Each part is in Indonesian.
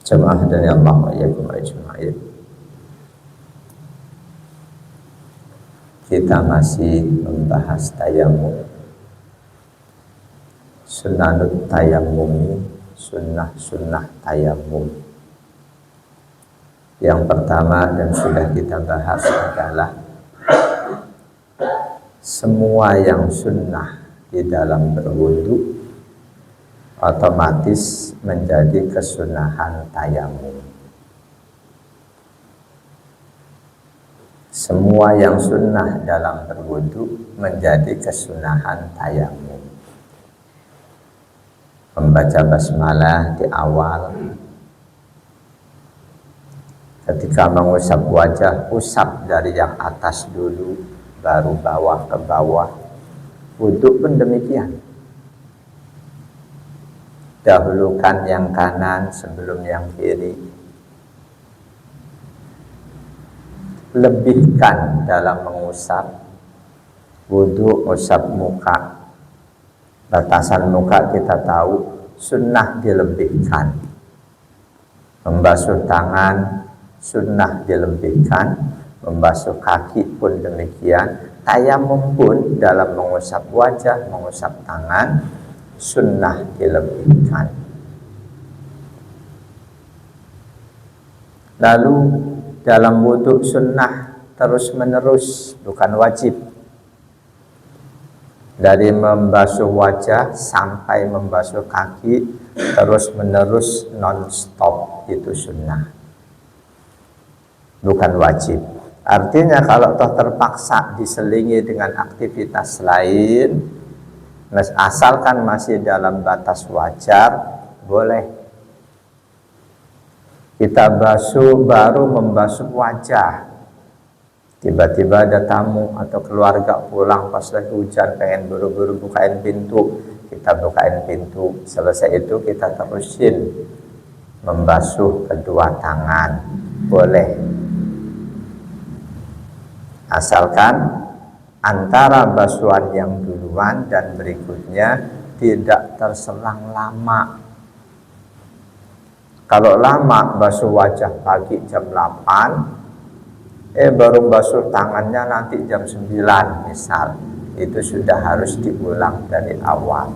Jemaah dari Allah wa iyyakum ajma'in. Kita masih membahas tayamum. Sunanut tayamum, sunnah-sunnah tayamum. Yang pertama dan sudah kita bahas adalah semua yang sunnah di dalam berwudu otomatis menjadi kesunahan tayamum. Semua yang sunnah dalam berwudu menjadi kesunahan tayamum. Membaca basmalah di awal, ketika mengusap wajah, usap dari yang atas dulu, baru bawah ke bawah. Wudu pun demikian. Dahulukan yang kanan sebelum yang kiri. Lebihkan dalam mengusap. Wudu, usap muka. Batasan muka kita tahu sunnah dilebihkan. Membasuh tangan sunnah dilebihkan. Membasuh kaki pun demikian. Tayamum pun dalam mengusap wajah, mengusap tangan, sunnah dilebihkan. Lalu dalam wudu sunnah terus menerus, bukan wajib. Dari membasuh wajah sampai membasuh kaki terus menerus non-stop, itu sunnah, bukan wajib. Artinya kalau toh terpaksa diselingi dengan aktivitas lain, asalkan masih dalam batas wajar, boleh. Kita basuh, baru membasuh wajah, tiba-tiba ada tamu atau keluarga pulang pas lagi hujan, pengen buru-buru bukain pintu, kita bukain pintu. Selesai itu kita terusin membasuh kedua tangan, boleh. Asalkan antara basuhan yang duluan dan berikutnya tidak terselang lama. Kalau lama basuh wajah pagi jam 8, baru basuh tangannya nanti jam 9 misal, itu sudah harus diulang dari awal.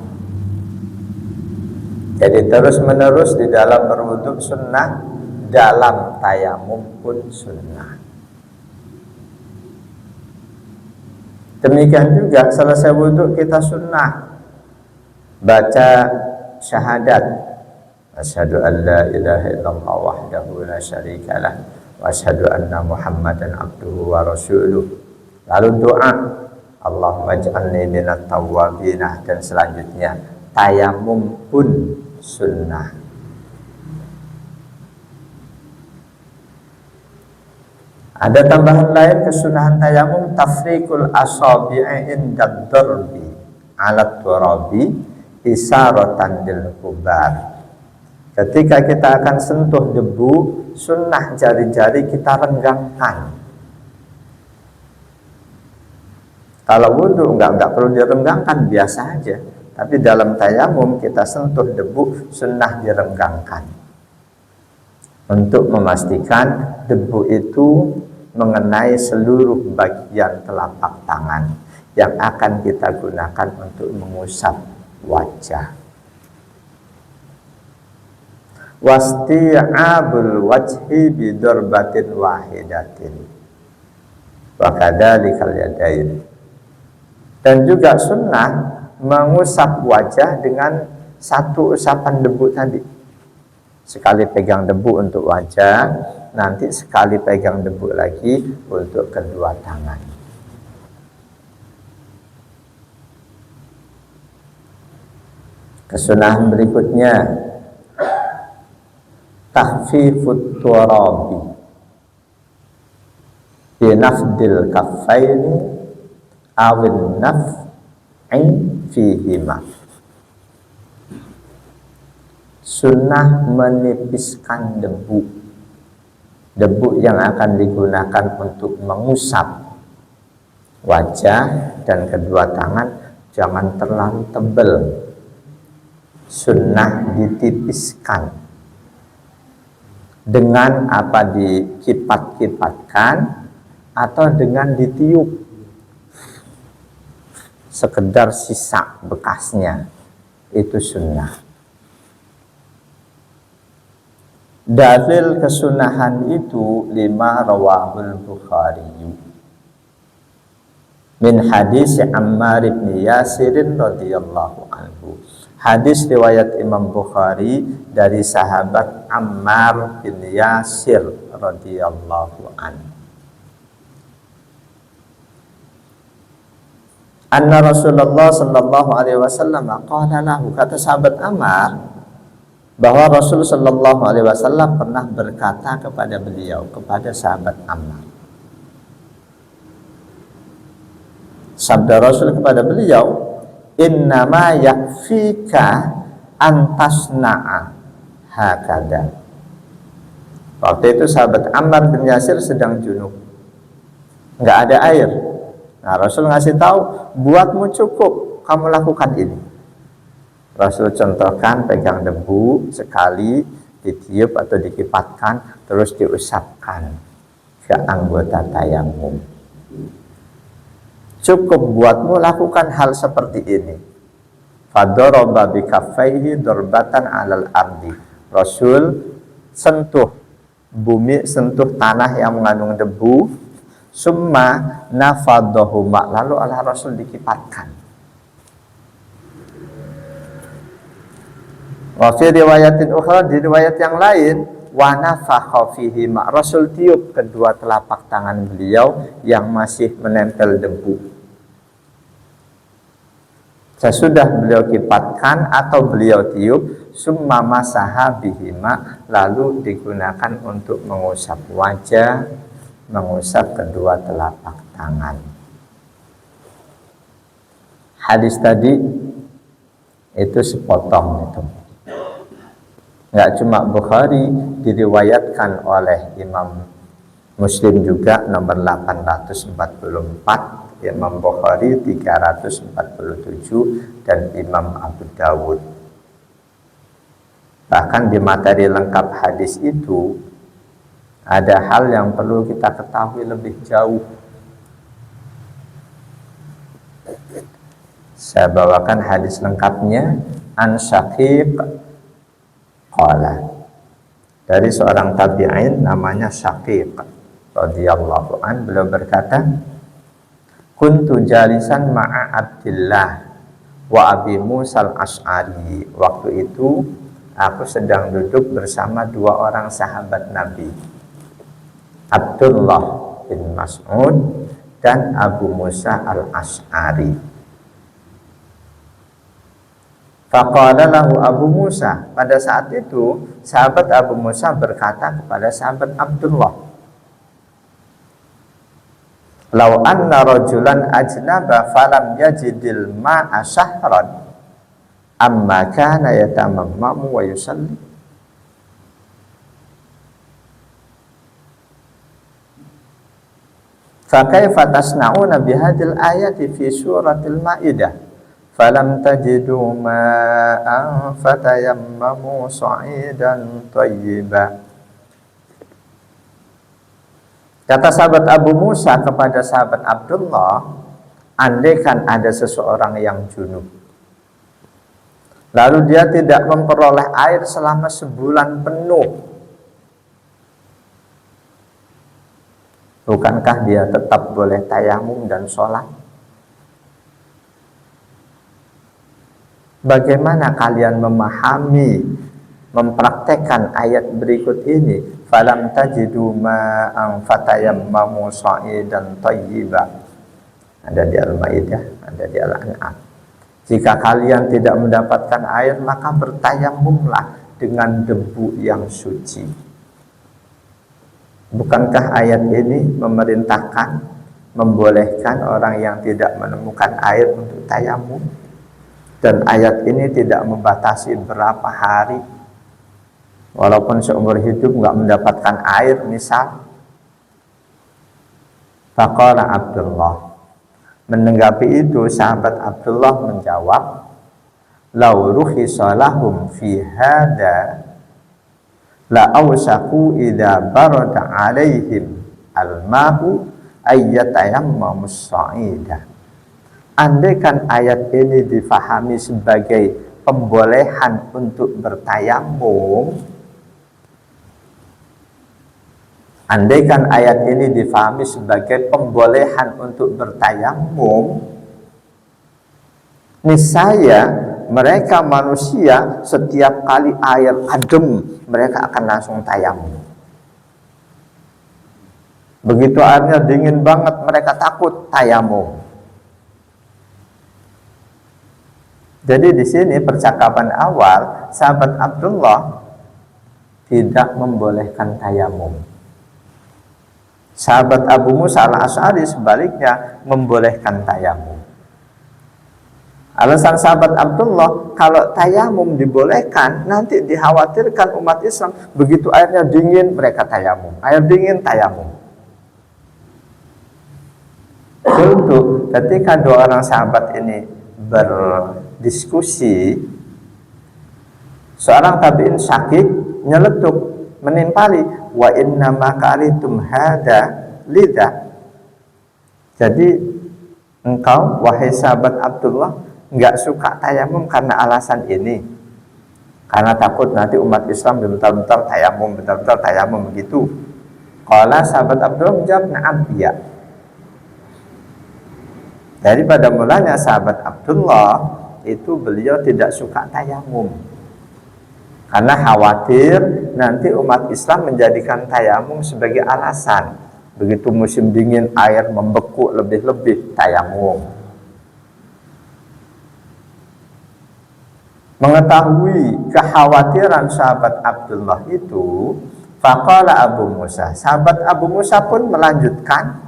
Jadi terus menerus di dalam berwudu sunnah, dalam tayamum pun sunnah. Demikian juga selesai wudu kita sunnah baca syahadat, asyhadu an la ilaha illallah wahdahu la syarikalah wa asyhadu anna muhammadan abduhu wa rasuluh. Lalu doa, Allahumma ij'alni minat tawwabin, dan selanjutnya tayamum pun sunnah. Ada tambahan lain kesunahan tayamum, tafriqul asabi'i inda darbi ala turabi isaratan lil kubar. Ketika kita akan sentuh debu, sunnah jari-jari kita renggangkan. Kalau wudu enggak perlu direnggangkan, biasa aja. Tapi dalam tayamum kita sentuh debu, sunnah direnggangkan. Untuk memastikan debu itu mengenai seluruh bagian telapak tangan yang akan kita gunakan untuk mengusap wajah. Wasti'abul wajhi bidorbatin wahidatin wa kadzalikal yadain. Dan juga sunnah mengusap wajah dengan satu usapan debu tadi. Sekali pegang debu untuk wajah, nanti sekali pegang debu lagi untuk kedua tangan. Kesunahan berikutnya, takhfifut turabi binafdil kaffaini awin naf'i fihima. Sunnah menipiskan debu yang akan digunakan untuk mengusap wajah dan kedua tangan jangan terlalu tebal. Sunnah ditipiskan. Dengan apa, dikipat-kipatkan atau dengan ditiup, sekedar sisa bekasnya, itu sunnah. Dalil kesunahan itu lima rawahul Bukhari min hadis Ammar bin Yasir radhiyallahu anhu. Hadis riwayat Imam Bukhari dari sahabat Ammar bin Yasir radhiyallahu anhu. Anna Rasulullah sallallahu alaihi wasallam qala lahu, kata sahabat Ammar bahwa Rasul sallallahu alaihi wasallam pernah berkata kepada beliau, kepada sahabat Ammar. Sabda Rasul kepada beliau, innama yakfika antasna'a hakada. Waktu itu sahabat Ammar bin Yasir sedang junub, nggak ada air. Nah, Rasul ngasih tahu, buatmu cukup kamu lakukan ini. Rasul contohkan, pegang debu sekali, ditiup atau dikipatkan, terus diusapkan ke anggota tayamum. Cukup buatmu lakukan hal seperti ini. Fadaraba bikaffaihi darbatan 'alal ardi. Rasul sentuh bumi, sentuh tanah yang mengandung debu, summa nafadahuma, lalu oleh Rasul dikipatkan. Wa fi riwayatin ukhra, di riwayat yang lain, wa nafakha fihi ma, Rasul tiup kedua telapak tangan beliau yang masih menempel debu. Sesudah beliau kipatkan atau beliau tiup, summa masaha bihima, lalu digunakan untuk mengusap wajah, mengusap kedua telapak tangan. Hadis tadi itu sepotong itu. Nggak cuma Bukhari, diriwayatkan oleh Imam Muslim juga nomor 844, Imam Bukhari 347, dan Imam Abu Dawud. Bahkan di materi lengkap hadis itu ada hal yang perlu kita ketahui lebih jauh. Saya bawakan hadis lengkapnya. An Syaqiq qala, dari seorang tabi'in namanya Syaqiq radhiyallahu an, beliau berkata, kuntu jalisan ma'a Abdillah wa Abi Musa al-Ash'ari. Waktu itu aku sedang duduk bersama dua orang sahabat Nabi, Abdullah bin Mas'ud dan Abu Musa al-Ash'ari. Faqala lahu Abu Musa, pada saat itu sahabat Abu Musa berkata kepada sahabat Abdullah, lau anna rajulan ajnaba falam yajidil ma'a syahran amma kana yatamammamu wa yusalli. Fa kaifa tasna'una bihadil ayati fi suratil Maidah falam tajidu ma'an fatayammamu sa'idan thayyiban. Kata sahabat Abu Musa kepada sahabat Abdullah, andaikan ada seseorang yang junub, lalu dia tidak memperoleh air selama sebulan penuh, bukankah dia tetap boleh tayamum dan sholat? Bagaimana kalian memahami, mempraktekkan ayat berikut ini? Falam tajidu ma'an fatayammamu sa'idan thayyiba. Ada di Al-Maidah, ada di Al-An'am. Jika kalian tidak mendapatkan air, maka bertayamumlah dengan debu yang suci. Bukankah ayat ini memerintahkan, membolehkan orang yang tidak menemukan air untuk tayamum? Dan ayat ini tidak membatasi berapa hari, walaupun seumur hidup nggak mendapatkan air misal. Faqala Abdullah, menanggapi itu sahabat Abdullah menjawab, lau rukhisa lahum fi hada la awsaku idza barada alaihim al-ma'u ayyatayammamus sa'ida. Andaikan ayat ini difahami sebagai pembolehan untuk bertayamum, andaikan ayat ini difahami sebagai pembolehan untuk bertayamum, niscaya mereka manusia setiap kali air adem mereka akan langsung tayamum. Begitu airnya dingin banget mereka takut tayamum. Jadi di sini percakapan awal sahabat Abdullah tidak membolehkan tayamum. Sahabat Abu Musa al-Asy'ari sebaliknya membolehkan tayamum. Alasan sahabat Abdullah, kalau tayamum dibolehkan, nanti dikhawatirkan umat Islam begitu airnya dingin mereka tayamum, air dingin tayamum. Tentu ketika dua orang sahabat ini berdiskusi, seorang tabi'in syakik nyeletuk menimpali, wa inna ma karitum hada lidha. Jadi engkau wahai sahabat Abdullah nggak suka tayamum karena alasan ini, karena takut nanti umat Islam bentar-bentar tayamum begitu. Qala sahabat Abdullah menjawab na'am, iya. Jadi pada mulanya sahabat Abdullah itu beliau tidak suka tayamum karena khawatir nanti umat Islam menjadikan tayamum sebagai alasan. Begitu musim dingin air membeku lebih-lebih tayamum. Mengetahui kekhawatiran sahabat Abdullah itu, faqala Abu Musa, sahabat Abu Musa pun melanjutkan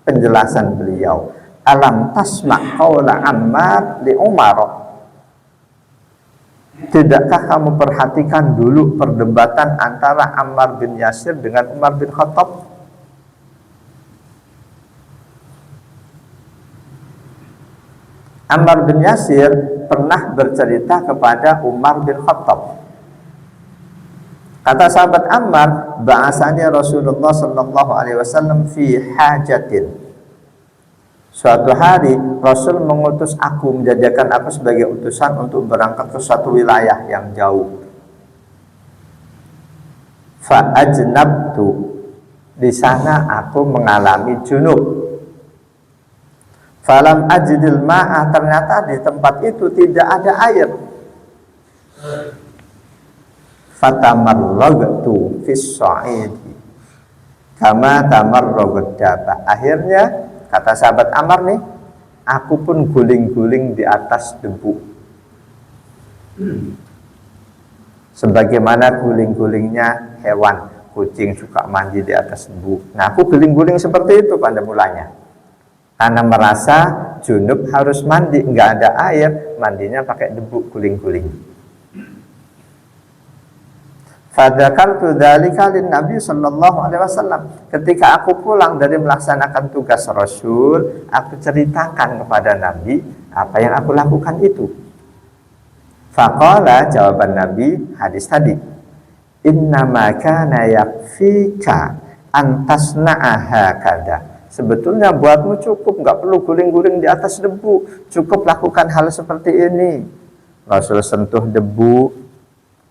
penjelasan beliau. Alam tasma' qaula Ammar li Umar. Tidakkah kamu perhatikan dulu perdebatan antara Ammar bin Yasir dengan Umar bin Khattab? Ammar bin Yasir pernah bercerita kepada Umar bin Khattab. Kata sahabat Ammar, ba'asani Rasulullah sallallahu alaihi wasallam fi hajatin. Suatu hari Rasul mengutus aku, menjadikan aku sebagai utusan untuk berangkat ke suatu wilayah yang jauh. Fa'ajnabtu, di sana aku mengalami junub. Falam ajidil ma'ah, ternyata di tempat itu tidak ada air. Fatamarragtu fis sa'idi kama tamarragat dabah. Akhirnya kata sahabat Ammar nih, aku pun guling-guling di atas debu. Sebagaimana guling-gulingnya hewan, kucing suka mandi di atas debu. Nah, aku guling-guling seperti itu pada mulanya. Karena merasa junub harus mandi, nggak ada air, mandinya pakai debu, guling-guling. Fadzakartu dzalika lin Nabi sallallahu alaihi wasallam. Ketika aku pulang dari melaksanakan tugas Rasul, aku ceritakan kepada Nabi apa yang aku lakukan itu. Faqala, jawaban Nabi hadis tadi, innama kana yakfika an tasna'a hakada. Sebetulnya buatmu cukup, nggak perlu guling-guling di atas debu, cukup lakukan hal seperti ini. Rasul sentuh debu,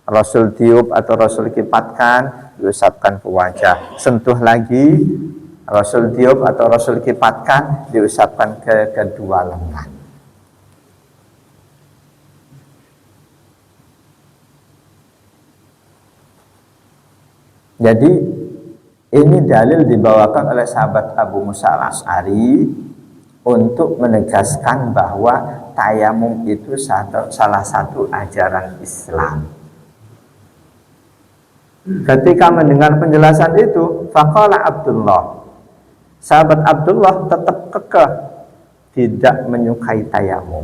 Rasul tiup atau Rasul kipatkan, diusapkan ke wajah. Sentuh lagi, Rasul tiup atau Rasul kipatkan, diusapkan ke kedua lengan. Jadi ini dalil dibawakan oleh sahabat Abu Musa al-Asy'ari untuk menegaskan bahwa tayamum itu salah satu ajaran Islam. Ketika mendengar penjelasan itu, faqala Abdullah, sahabat Abdullah tetap kekeh tidak menyukai tayamum.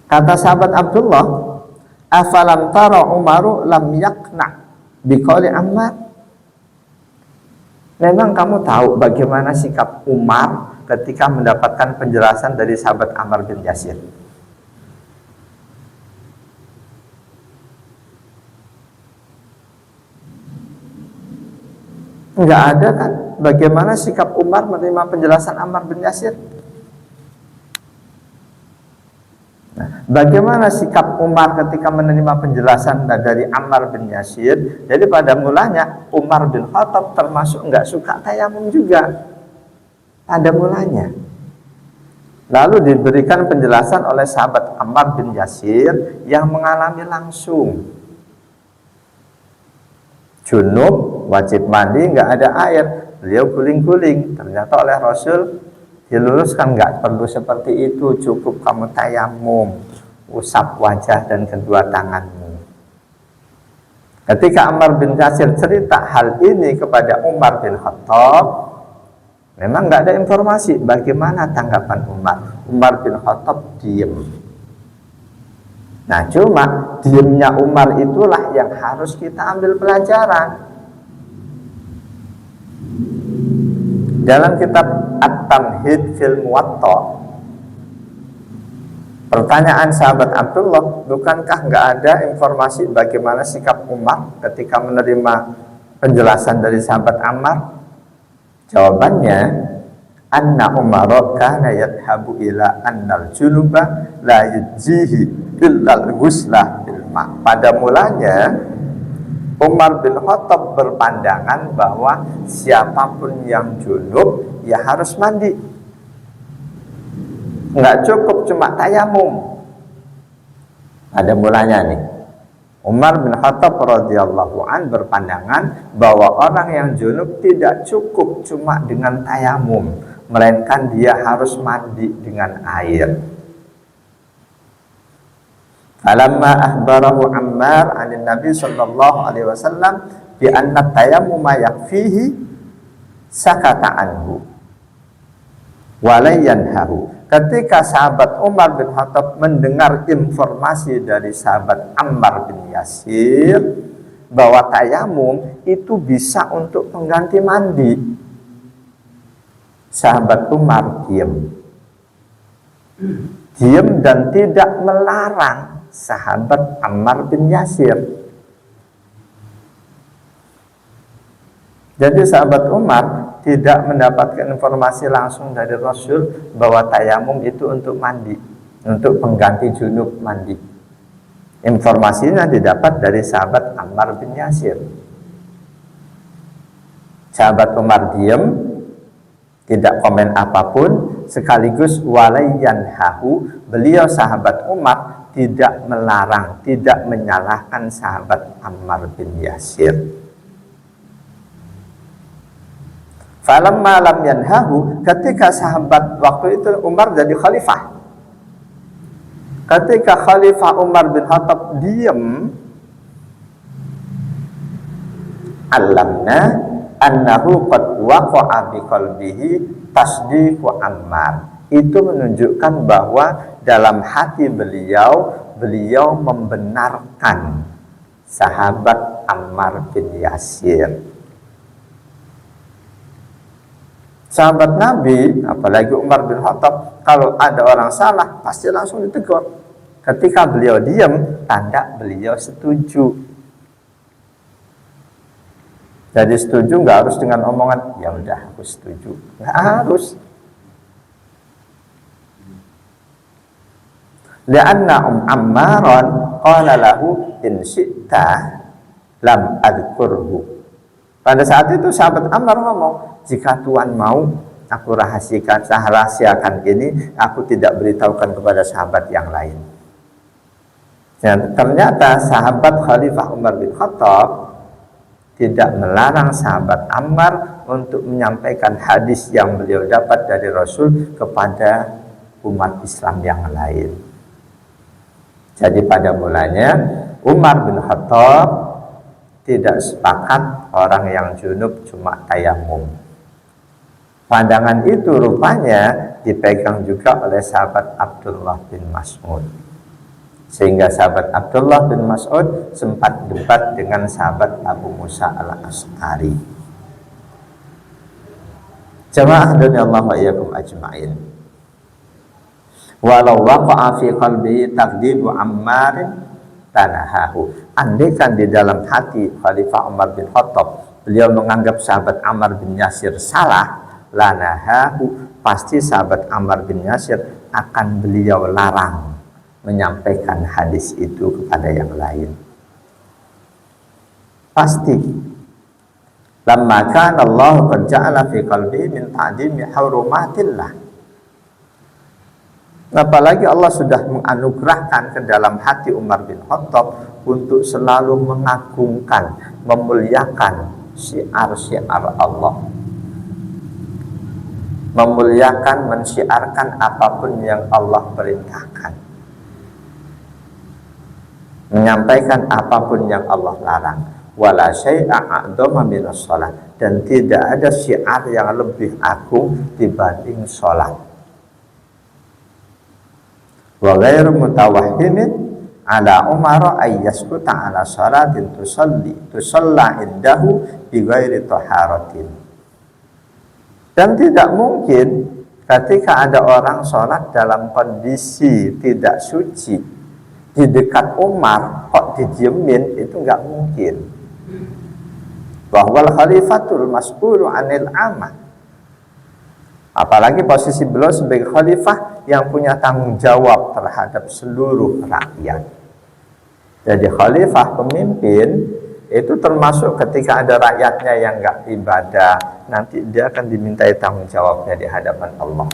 Kata sahabat Abdullah, afalam tara Umaru lam yakna biqauli Ammar. Memang kamu tahu bagaimana sikap Umar ketika mendapatkan penjelasan dari sahabat Ammar bin Yasir? Enggak ada kan? Bagaimana sikap Umar menerima penjelasan Ammar bin Yasir? Nah, bagaimana sikap Umar ketika menerima penjelasan dari Ammar bin Yasir? Jadi pada mulanya Umar bin Khattab termasuk enggak suka tayamum juga pada mulanya. Lalu diberikan penjelasan oleh sahabat Ammar bin Yasir yang mengalami langsung. Junub, wajib mandi, enggak ada air. Beliau guling-guling. Ternyata oleh Rasul diluruskan, enggak perlu seperti itu, cukup kamu tayamum, usap wajah dan kedua tanganmu. Ketika Ammar bin Yasir cerita hal ini kepada Umar bin Khattab, memang enggak ada informasi bagaimana tanggapan Umar. Umar bin Khattab diam. Nah, cuma diamnya Umar itulah yang harus kita ambil pelajaran. Dalam kitab At-Tamhid fil Muwatta, pertanyaan sahabat Abdullah, bukankah nggak ada informasi bagaimana sikap Umar ketika menerima penjelasan dari sahabat Ammar? Jawabannya, anna Umar kana yadhabu ila annal junuba la yujzihi illa al-ghuslah bil ma'. Pada mulanya Umar bin Khattab berpandangan bahwa siapapun yang junub ya harus mandi, nggak cukup cuma tayamum. Pada mulanya nih Umar bin Khattab radhiyallahu an berpandangan bahwa orang yang junub tidak cukup cuma dengan tayamum, melainkan dia harus mandi dengan air. Falamma ahbarahu Ammar 'an Nabi sallallahu alaihi wasallam bi anna tayammuma yakfihi sakata anhu wa la yanhahu. Ketika sahabat Umar bin Khattab mendengar informasi dari sahabat Ammar bin Yasir bahwa tayamum itu bisa untuk pengganti mandi, sahabat Umar diam dan tidak melarang sahabat Ammar bin Yasir. Jadi sahabat Umar tidak mendapatkan informasi langsung dari Rasul bahwa tayamum itu untuk mandi, untuk pengganti junub mandi. Informasinya didapat dari sahabat Ammar bin Yasir. Sahabat Umar diam, tidak komen apapun, sekaligus walayyanhahu, beliau sahabat Umar tidak melarang, tidak menyalahkan sahabat Ammar bin Yasir. Falamma lam yanhahu, ketika sahabat waktu itu Umar jadi khalifah. Ketika Khalifah Umar bin Khattab diam, alamna annahu qad waqa'a bi qalbihi tasdiqu Ammar. Itu menunjukkan bahwa dalam hati beliau membenarkan sahabat Ammar bin Yasir. Sahabat Nabi, apalagi Umar bin Khattab, kalau ada orang salah pasti langsung ditegur. Ketika beliau diam, tanda beliau setuju. Jadi setuju nggak harus dengan omongan ya udah aku setuju, nggak harus. Li'anna Ammaran qala lahu in syi'ta lam adkurhu. Pada saat itu sahabat Ammar ngomong, jika Tuhan mau aku rahasiakan ini, aku tidak beritahukan kepada sahabat yang lain. Dan ternyata sahabat Khalifah Umar bin Khattab tidak melarang sahabat Ammar untuk menyampaikan hadis yang beliau dapat dari Rasul kepada umat Islam yang lain. Jadi pada mulanya Umar bin Khattab tidak sepakat orang yang junub cuma tayamum. Pandangan itu rupanya dipegang juga oleh sahabat Abdullah bin Mas'ud. Sehingga sahabat Abdullah bin Mas'ud sempat debat dengan sahabat Abu Musa al-Asy'ari. Jamaah radhiyallahu wa iyyakum ajma'in. Walau waqa'a fi qalbihi taqdidu Ammarin tanahahu. Andaikan di dalam hati Khalifah Umar bin Khattab beliau menganggap sahabat Ammar bin Yasir salah, lanahahu, pasti sahabat Ammar bin Yasir akan beliau larang menyampaikan hadis itu kepada yang lain. Pasti. Lamma kana Allah qad ja'ala fi qalbi min ta'dimi hurumatillah. Apalagi Allah sudah menganugerahkan ke dalam hati Umar bin Khattab untuk selalu mengagungkan, memuliakan syiar-syiar Allah, memuliakan, mensyiarkan apapun yang Allah perintahkan, menyampaikan apapun yang Allah larang. Wala syai'a a'dhama minas shalah, dan tidak ada syiar yang lebih agung dibanding salat. Wa ghairu mutawahhimin ala Umar ay yaskuta ala salatin tusalla indahu bi ghairi taharatin. Dan tidak mungkin ketika ada orang sholat dalam kondisi tidak suci di dekat Umar kok didiemin, itu nggak mungkin. Bahwa khalifatul mas'ulu anil amah, apalagi posisi beliau sebagai khalifah yang punya tanggung jawab terhadap seluruh rakyat. Jadi khalifah, pemimpin, itu termasuk ketika ada rakyatnya yang nggak ibadah, nanti dia akan dimintai tanggung jawabnya di hadapan Allah.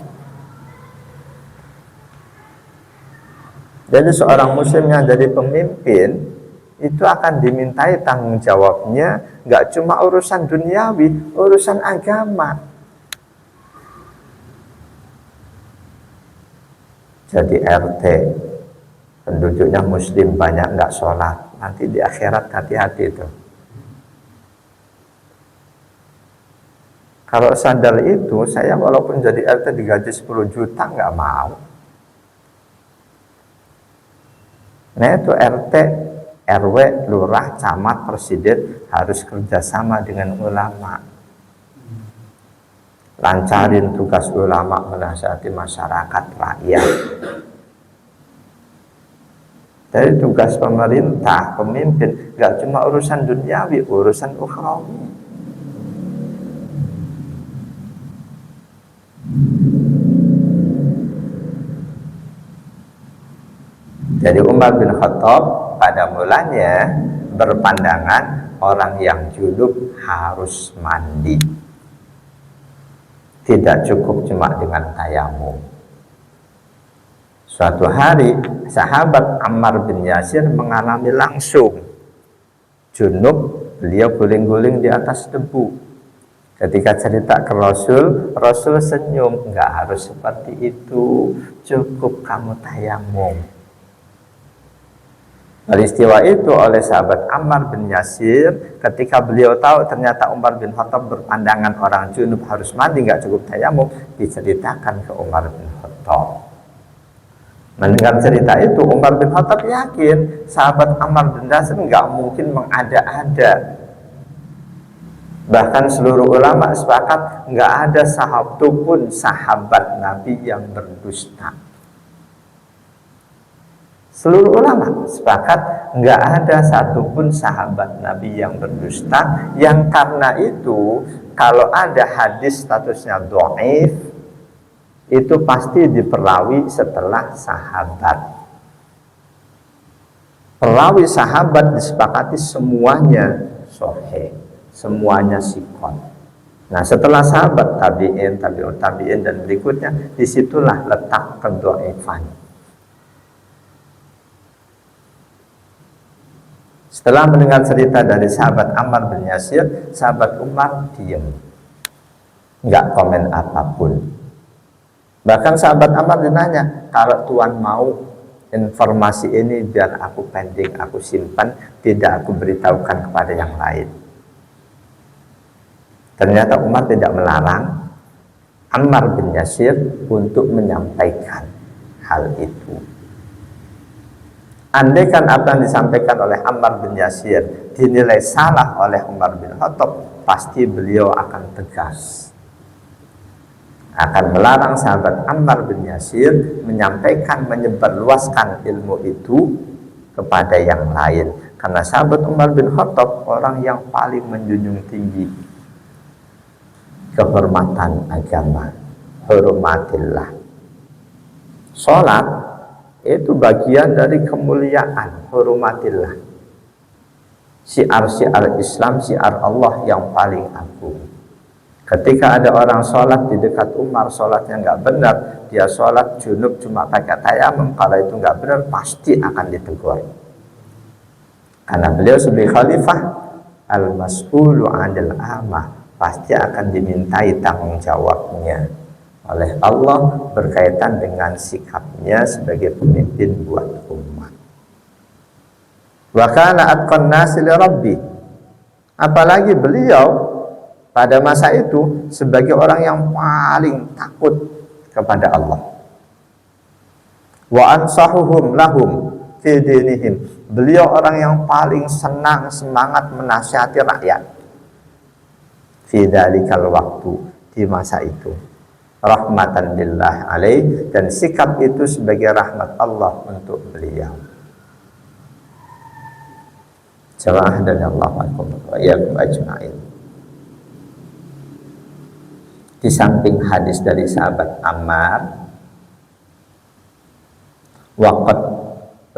Jadi seorang muslim yang jadi pemimpin itu akan dimintai tanggung jawabnya, nggak cuma urusan duniawi, urusan agama. Jadi RT, penduduknya muslim banyak nggak sholat, nanti di akhirat hati-hati itu. Kalau sadar itu, saya walaupun jadi RT digaji 10 juta nggak mau. Nah itu RT, RW, lurah, camat, presiden harus kerjasama dengan ulama. Lancarin tugas ulama menasihati masyarakat, rakyat. Dari tugas pemerintah, pemimpin, gak cuma urusan duniawi, urusan ukhrawi. Jadi Umar bin Khattab pada mulanya berpandangan orang yang junub harus mandi, tidak cukup cuma dengan tayamum. Suatu hari sahabat Ammar bin Yasir mengalami langsung junub, beliau guling-guling di atas debu. Ketika cerita ke Rasul, Rasul senyum, nggak harus seperti itu, cukup kamu tayamum. Peristiwa itu oleh sahabat Ammar bin Yasir, ketika beliau tahu ternyata Umar bin Khattab berpandangan orang junub harus mandi, nggak cukup tayamum, diceritakan ke Umar bin Khattab. Mendengar cerita itu, Umar bin Khattab yakin sahabat Ammar bin Yasir nggak mungkin mengada-ada. Bahkan seluruh ulama sepakat nggak ada satupun sahabat Nabi yang berdusta. Seluruh ulama sepakat nggak ada satupun sahabat Nabi yang berdusta, yang karena itu kalau ada hadis statusnya dhaif itu pasti diperawi setelah sahabat. Perawi sahabat disepakati semuanya sahih, semuanya sikon. Nah setelah sahabat tabi'in, tabi'ut tabi'in dan berikutnya, disitulah letak kedhaifan. Setelah mendengar cerita dari sahabat Ammar bin Yasir, sahabat Umar diam, nggak komen apapun. Bahkan sahabat Ammar ditanya, kalau Tuan mau informasi ini biar aku pending, aku simpan, tidak aku beritahukan kepada yang lain. Ternyata Umar tidak melarang Ammar bin Yasir untuk menyampaikan hal itu. Andaikan apa yang disampaikan oleh Ammar bin Yasir dinilai salah oleh Umar bin Khattab, pasti beliau akan tegas, akan melarang sahabat Ammar bin Yasir menyampaikan, menyebarluaskan ilmu itu kepada yang lain. Karena sahabat Umar bin Khattab orang yang paling menjunjung tinggi kehormatan agama. Hormatillah. Sholat itu bagian dari kemuliaan. Hormatillah. Syiar-syiar Islam, syiar Allah yang paling agung. Ketika ada orang sholat di dekat Umar, sholatnya nggak benar, dia sholat junub cuma pakai tayamum, kalau itu nggak benar pasti akan ditegur. Karena beliau sebagai khalifah, al-mas'ulu 'anil amah, pasti akan dimintai tanggung jawabnya oleh Allah berkaitan dengan sikapnya sebagai pemimpin buat umat. Wa kana atqan nasi li rabbi. Apalagi beliau pada masa itu sebagai orang yang paling takut kepada Allah. Wa ansahuhum lahum fi dinihim. Beliau orang yang paling senang, semangat menasihati rakyat. Fi dzalikal waktu, di masa itu. Rahmatan lillah alaih, dan sikap itu sebagai rahmat Allah untuk beliau. Jamaah dan Allah wa iyyakum ajma'in. Di samping hadis dari sahabat Ammar, waqad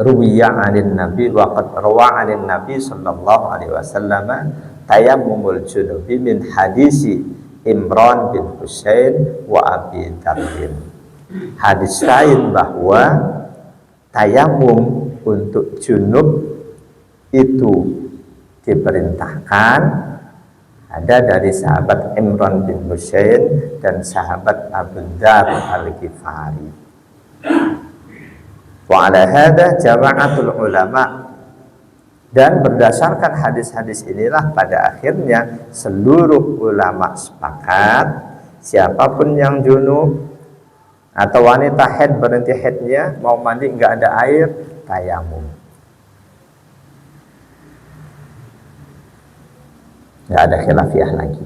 ruwiya 'anil nabi waqad rawa 'anil nabi sallallahu alaihi wasallam tayammumul junubi min hadisi Imran bin Husain wa Abi Darrin. Hadis lain bahwa tayamum untuk junub itu diperintahkan ada dari sahabat Imran bin Husain dan sahabat Abu Dar al-Ghifari. Wa ala hadha jama'atul ulama, dan berdasarkan hadis-hadis inilah pada akhirnya seluruh ulama sepakat siapapun yang junub atau wanita haid berhenti haidnya mau mandi nggak ada air, tayamum. Nggak ada khilafiyah lagi.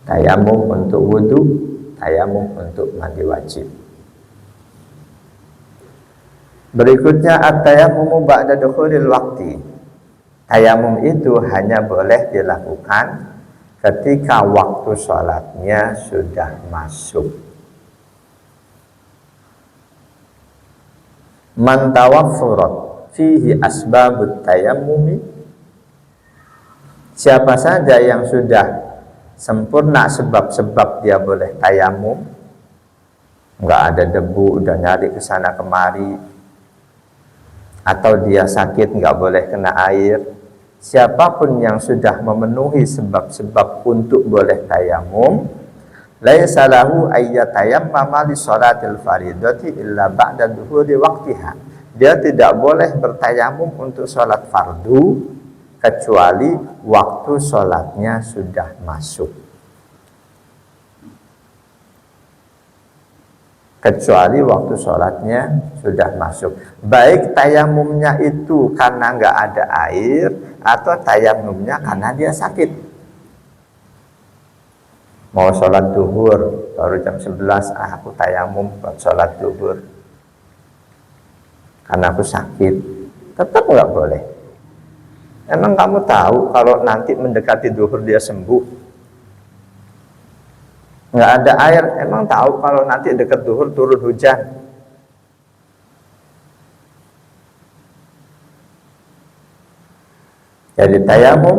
Tayamum untuk wudhu, tayamum untuk mandi wajib. Berikutnya at-tayammumu ba'da dukhulil waqti. Tayamum itu hanya boleh dilakukan ketika waktu sholatnya sudah masuk. Man tawaffurat fihi asbabut tayammumi, siapa saja yang sudah sempurna sebab-sebab dia boleh tayamum, nggak ada debu udah nyari ke sana kemari, atau dia sakit nggak boleh kena air, siapapun yang sudah memenuhi sebab-sebab untuk boleh tayamum, laisa lahu ayyatayammama li sholatil faridati illa ba'da duhuri waqtiha. Dia tidak boleh bertayamum untuk sholat fardu kecuali waktu sholatnya sudah masuk. Kecuali waktu sholatnya sudah masuk. Baik tayamumnya itu karena nggak ada air, atau tayamumnya karena dia sakit. Mau sholat duhur baru jam 11, aku tayamum buat sholat duhur karena aku sakit, tetap nggak boleh. Emang kamu tahu kalau nanti mendekati duhur dia sembuh? Nggak ada air, emang tahu kalau nanti dekat duhur turun hujan? Jadi tayamum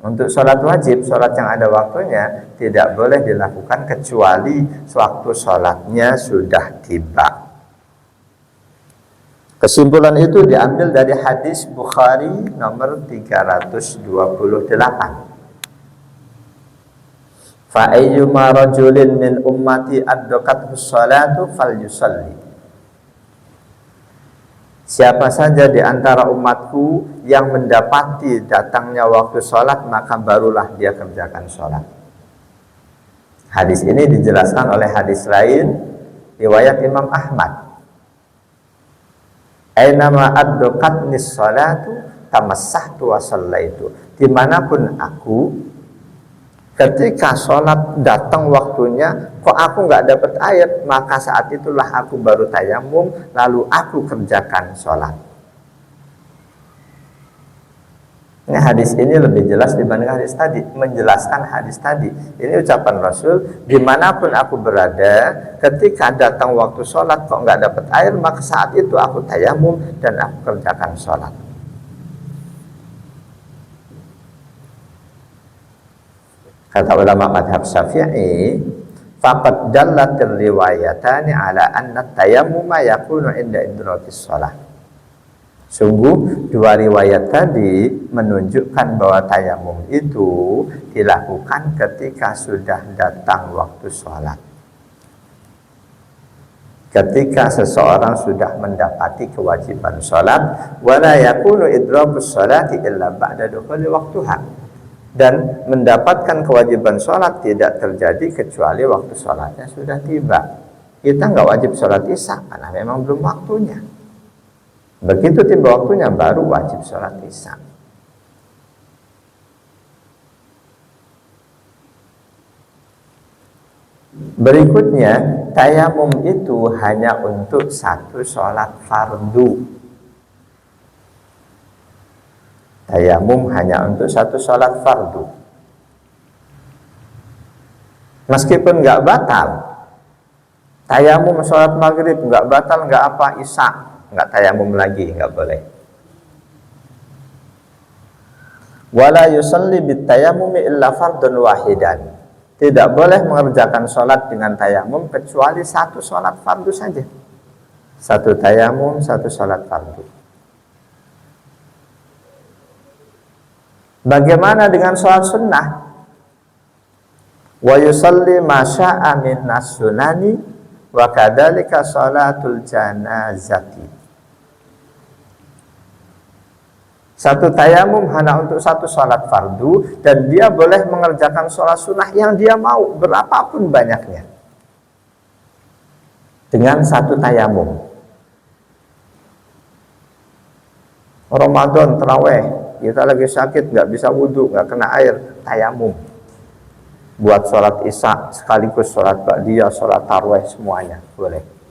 untuk sholat wajib, sholat yang ada waktunya, tidak boleh dilakukan kecuali waktu sholatnya sudah tiba. Kesimpulan itu diambil dari hadis Bukhari nomor 328. Fa ayyuma rajulin min ummati addaqathu sholatu falyusalli. Siapa saja di antara umatku yang mendapati datangnya waktu sholat, maka barulah dia kerjakan sholat. Hadis ini dijelaskan oleh hadis lain riwayat Imam Ahmad. Ainama addaqatnis sholatu tamassahtu wa shallaitu. Dimanapun aku, ketika sholat datang waktunya, kok aku nggak dapat air, maka saat itulah aku baru tayamum, lalu aku kerjakan sholat. Ini hadis ini lebih jelas dibanding hadis tadi, menjelaskan hadis tadi. Ini ucapan Rasul, dimanapun aku berada, ketika datang waktu sholat kok nggak dapat air, maka saat itu aku tayamum dan aku kerjakan sholat. Kata ulama madhab Syafi'i, faqad dallatir riwayatani ala anna tayammuma yakunu inda idrakis sholat. Sungguh dua riwayat tadi menunjukkan bahwa tayamum itu dilakukan ketika sudah datang waktu sholat. Ketika seseorang sudah mendapati kewajiban sholat, wala yakunu idrakus sholati illa ba'da dukhuli waktuha. Dan mendapatkan kewajiban sholat tidak terjadi kecuali waktu sholatnya sudah tiba. Kita nggak wajib sholat isya karena memang belum waktunya. Begitu tiba waktunya baru wajib sholat isya. Berikutnya, tayamum itu hanya untuk satu sholat fardu. Tayamum hanya untuk satu sholat fardu. Meskipun nggak batal, tayamum sholat maghrib nggak batal, nggak apa, isya nggak tayamum lagi, nggak boleh. Wala yusalli bitayamumi illa fardun wahidan. Tidak boleh mengerjakan sholat dengan tayamum kecuali satu sholat fardu saja. Satu tayamum, satu sholat fardu. Bagaimana dengan sholat sunnah? Wa yusalli ma sya'a minas sunani wa kadzalika sholatul janazati. Satu tayamum hanya untuk satu sholat fardu, dan dia boleh mengerjakan sholat sunnah yang dia mau, berapapun banyaknya, dengan satu tayamum. Ramadan, terawih, kita lagi sakit, nggak bisa wudhu, nggak kena air, tayamum. Buat sholat isya, sekaligus sholat ba'diyah, sholat tarawih, semuanya boleh.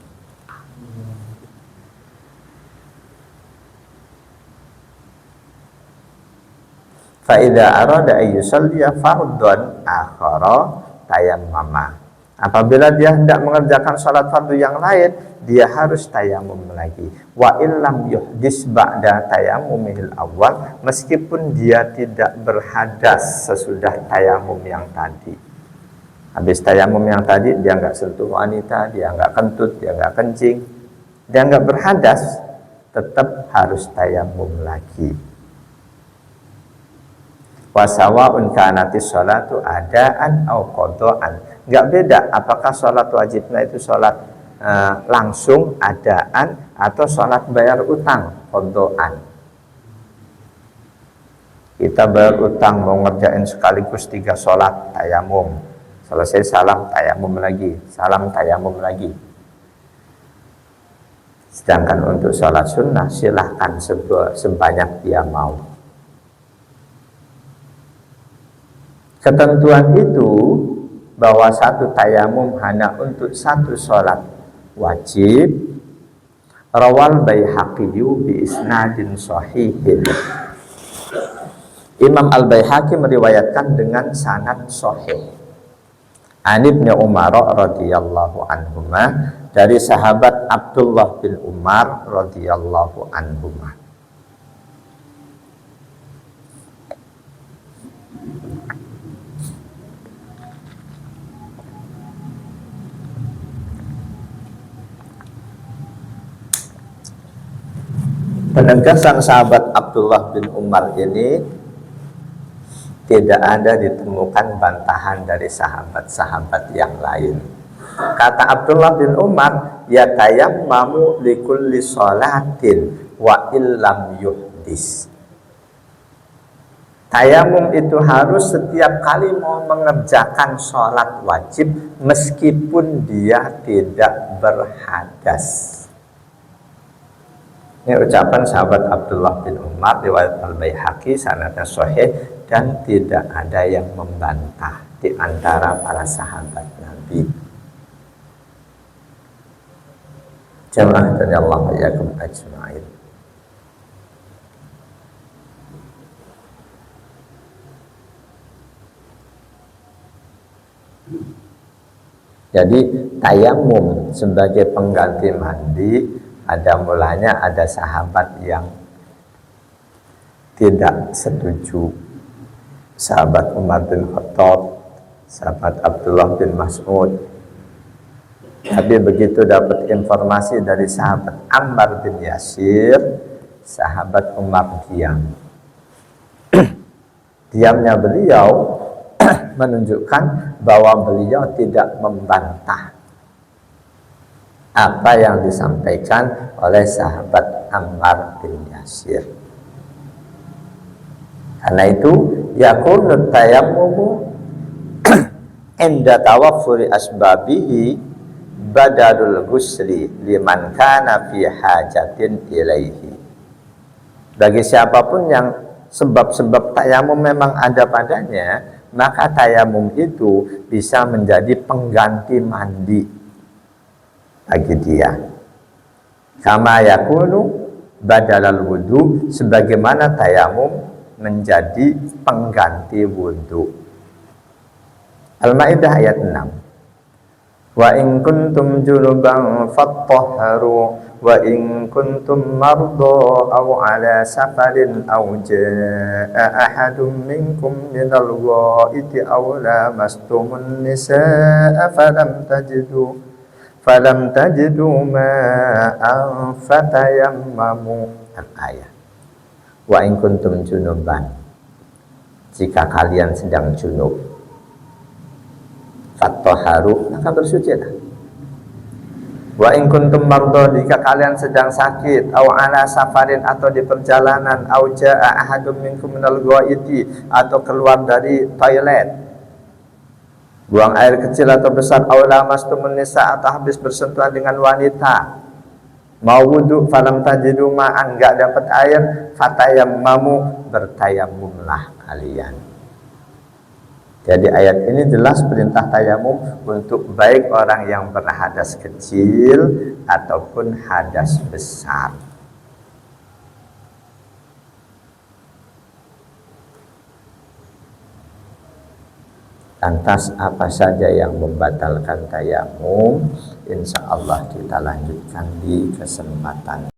Fa'idha arada ayyusalliya fardun akhara tayammama. Apabila dia hendak mengerjakan salat fardu yang lain, dia harus tayamum lagi. Wa illam yuhdis ba'da tayammumil awal, meskipun dia tidak berhadas sesudah tayamum yang tadi. Habis tayamum yang tadi dia nggak sentuh wanita, dia nggak kentut, dia nggak kencing, dia nggak berhadas, tetap harus tayamum lagi. Wasawa'un kanatis sholatu adaan au qada'an. Enggak beda apakah sholat wajibnya itu sholat langsung adaan atau sholat bayar utang qada'an. Kita bayar utang mau ngerjain sekaligus 3 sholat tayamum. Selesai salam tayamum lagi, salam tayamum lagi. Sedangkan untuk sholat sunnah silahkan sebanyak dia mau. Ketentuan itu bahwa satu tayamum hanya untuk satu sholat wajib, rawal Baihaqiyyu bi isnadin sahihin. Imam Al-Baihaqi meriwayatkan dengan sanad sahih. An Ibnu Umar radhiyallahu anhuma, dari sahabat Abdullah bin Umar radhiyallahu anhuma. Penegasan sahabat Abdullah bin Umar ini tidak ada ditemukan bantahan dari sahabat-sahabat yang lain. Kata Abdullah bin Umar, ya tayammamu likulli sholatin wa illam yuhdis. Tayamum itu harus setiap kali mau mengerjakan sholat wajib meskipun dia tidak berhadas. Ini ucapan sahabat Abdullah bin Umar, riwayat Al-Baihaqi, sanadnya sahih, dan tidak ada yang membantah di antara para sahabat Nabi. Jamaah dan Allah yakum ajma'in. Jadi tayamum sebagai pengganti mandi, ada mulanya ada sahabat yang tidak setuju. Sahabat Umar bin Khattab, sahabat Abdullah bin Mas'ud. Tapi begitu dapat informasi dari sahabat Ammar bin Yasir, sahabat Umar diam. Diamnya beliau menunjukkan bahwa beliau tidak membantah apa yang disampaikan oleh sahabat Ammar bin Yasir. Karena itu yakunu tayammumu inda tawaffuri asbabihi badalul ghusli liman kana fi hajatin ilaihi. Bagi siapapun yang sebab-sebab tayamum memang ada padanya, maka tayamum itu bisa menjadi pengganti mandi bagi dia. Kama yakunu badalal wudu, sebagaimana tayamum menjadi pengganti wudu. Al-Maidah ayat 6. Wa in kuntum junuban fattahharu wa in kuntum marda aw ala safarin aw jaa ahadun minkum minal ghaiti aw lamastumun nisaa falam tajidu ma'an fatayammamu. Ayat. Wa in kuntum junuban, jika kalian sedang junub, fattahharu, maka bersucilah. Wa in kuntum marda, jika kalian sedang sakit, au ala safarin, atau di perjalanan, au jaa ahadum minkum minal ghaiti, atau keluar dari toilet, buang air kecil atau besar, au lamastumun nisa, atau habis bersentuhan dengan wanita, mau wudu, falam tajidu ma'an, enggak dapat air, fatayammamu, bertayamumlah kalian. Jadi ayat ini jelas perintah tayamum untuk baik orang yang berhadas kecil ataupun hadas besar. Lantas apa saja yang membatalkan tayamum? Insya Allah kita lanjutkan di kesempatan